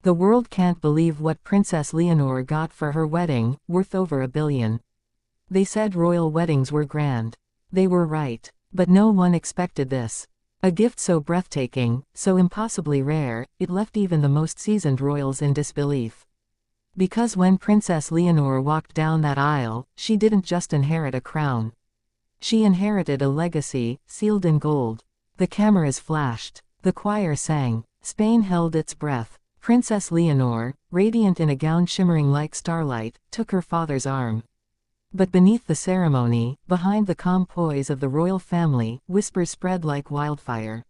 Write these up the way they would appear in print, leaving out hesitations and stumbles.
The world can't believe what Princess Leonor got for her wedding, worth over $1 billion. They said royal weddings were grand. They were right. But no one expected this. A gift so breathtaking, so impossibly rare, it left even the most seasoned royals in disbelief. Because when Princess Leonor walked down that aisle, she didn't just inherit a crown. She inherited a legacy, sealed in gold. The cameras flashed. The choir sang. Spain held its breath. Princess Leonor, radiant in a gown shimmering like starlight, took her father's arm. But beneath the ceremony, behind the calm poise of the royal family, whispers spread like wildfire.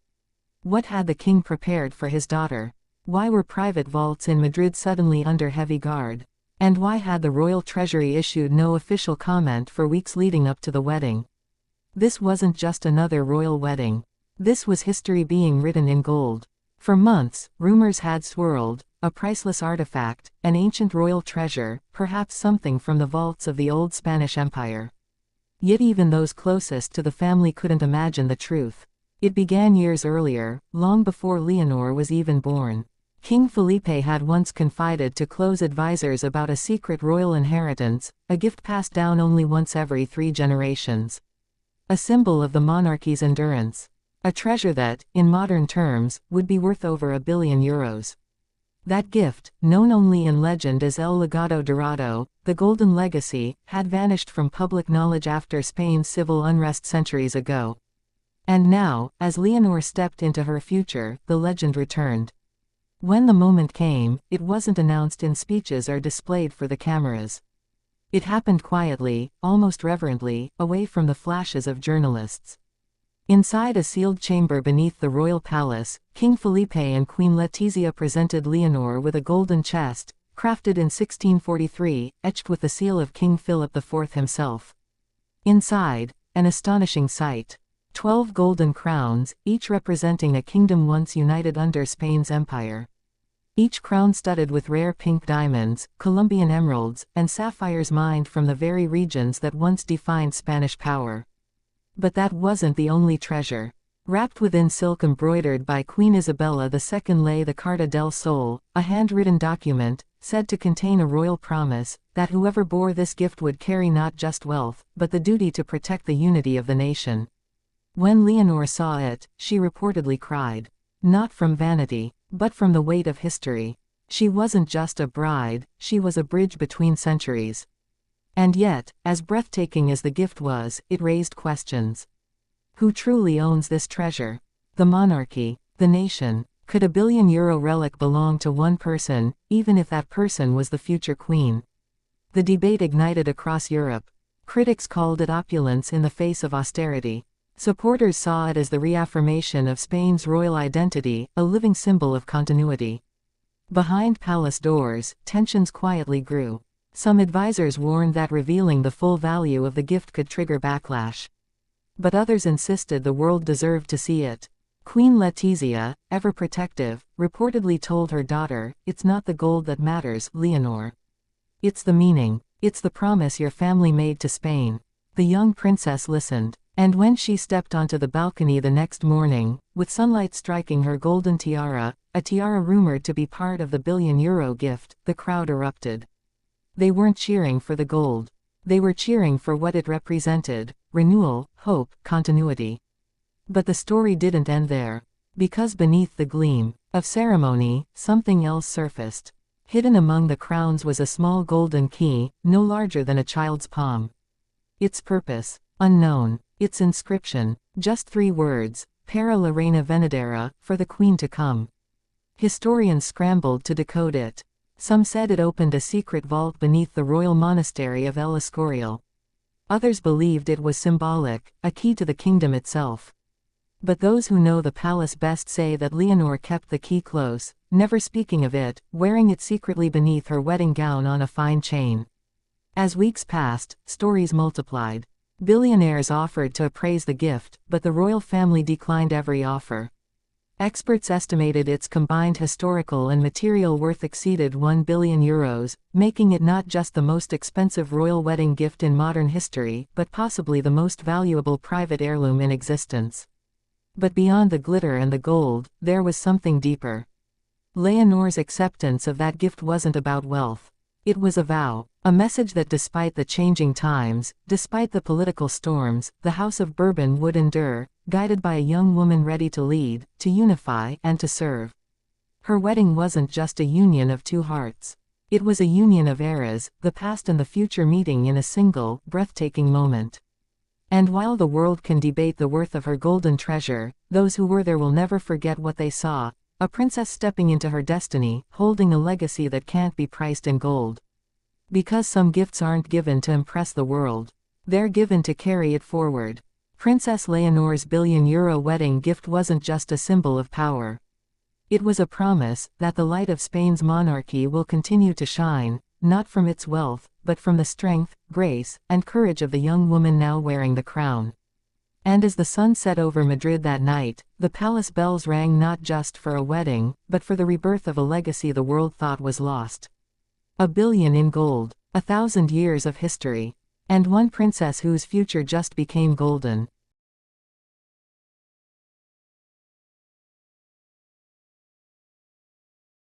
What had the king prepared for his daughter? Why were private vaults in Madrid suddenly under heavy guard? And why had the royal treasury issued no official comment for weeks leading up to the wedding? This wasn't just another royal wedding. This was history being written in gold. For months, rumors had swirled, a priceless artifact, an ancient royal treasure, perhaps something from the vaults of the old Spanish Empire. Yet even those closest to the family couldn't imagine the truth. It began years earlier, long before Leonor was even born. King Felipe had once confided to close advisors about a secret royal inheritance, a gift passed down only once every 3 generations. A symbol of the monarchy's endurance. A treasure that, in modern terms, would be worth over €1 billion. That gift, known only in legend as El Legado Dorado, the Golden Legacy, had vanished from public knowledge after Spain's civil unrest centuries ago. And now, as Leonor stepped into her future, the legend returned. When the moment came, it wasn't announced in speeches or displayed for the cameras. It happened quietly, almost reverently, away from the flashes of journalists. Inside a sealed chamber beneath the royal palace, King Felipe and Queen Letizia presented Leonor with a golden chest, crafted in 1643, etched with the seal of King Philip IV himself. Inside, an astonishing sight. 12 golden crowns, each representing a kingdom once united under Spain's empire. Each crown studded with rare pink diamonds, Colombian emeralds, and sapphires mined from the very regions that once defined Spanish power. But that wasn't the only treasure. Wrapped within silk embroidered by Queen Isabella II lay the Carta del Sol, a handwritten document, said to contain a royal promise, that whoever bore this gift would carry not just wealth, but the duty to protect the unity of the nation. When Leonor saw it, she reportedly cried. Not from vanity, but from the weight of history. She wasn't just a bride, she was a bridge between centuries. And yet, as breathtaking as the gift was, it raised questions. Who truly owns this treasure? The monarchy? The nation? Could a €1 billion relic belong to one person, even if that person was the future queen? The debate ignited across Europe. Critics called it opulence in the face of austerity. Supporters saw it as the reaffirmation of Spain's royal identity, a living symbol of continuity. Behind palace doors, tensions quietly grew. Some advisors warned that revealing the full value of the gift could trigger backlash. But others insisted the world deserved to see it. Queen Letizia, ever protective, reportedly told her daughter, "It's not the gold that matters, Leonor. It's the meaning. It's the promise your family made to Spain." The young princess listened. And when she stepped onto the balcony the next morning, with sunlight striking her golden tiara, a tiara rumored to be part of the €1 billion gift, the crowd erupted. They weren't cheering for the gold. They were cheering for what it represented: renewal, hope, continuity. But the story didn't end there. Because beneath the gleam of ceremony, something else surfaced. Hidden among the crowns was a small golden key, no larger than a child's palm. Its purpose, unknown. Its inscription, just 3 words, "Para la reina venidera," for the queen to come. Historians scrambled to decode it. Some said it opened a secret vault beneath the royal monastery of El Escorial. Others believed it was symbolic, a key to the kingdom itself. But those who know the palace best say that Leonor kept the key close, never speaking of it, wearing it secretly beneath her wedding gown on a fine chain. As weeks passed, stories multiplied. Billionaires offered to appraise the gift, but the royal family declined every offer. Experts estimated its combined historical and material worth exceeded €1 billion, making it not just the most expensive royal wedding gift in modern history, but possibly the most valuable private heirloom in existence. But beyond the glitter and the gold, there was something deeper. Leonor's acceptance of that gift wasn't about wealth. It was a vow, a message that despite the changing times, despite the political storms, the House of Bourbon would endure, guided by a young woman ready to lead, to unify, and to serve. Her wedding wasn't just a union of two hearts. It was a union of eras, the past and the future meeting in a single, breathtaking moment. And while the world can debate the worth of her golden treasure, those who were there will never forget what they saw: a princess stepping into her destiny, holding a legacy that can't be priced in gold. Because some gifts aren't given to impress the world. They're given to carry it forward. Princess Leonor's €1 billion wedding gift wasn't just a symbol of power. It was a promise that the light of Spain's monarchy will continue to shine, not from its wealth, but from the strength, grace, and courage of the young woman now wearing the crown. And as the sun set over Madrid that night, the palace bells rang not just for a wedding, but for the rebirth of a legacy the world thought was lost. 1 billion in gold, 1,000 years of history, and one princess whose future just became golden.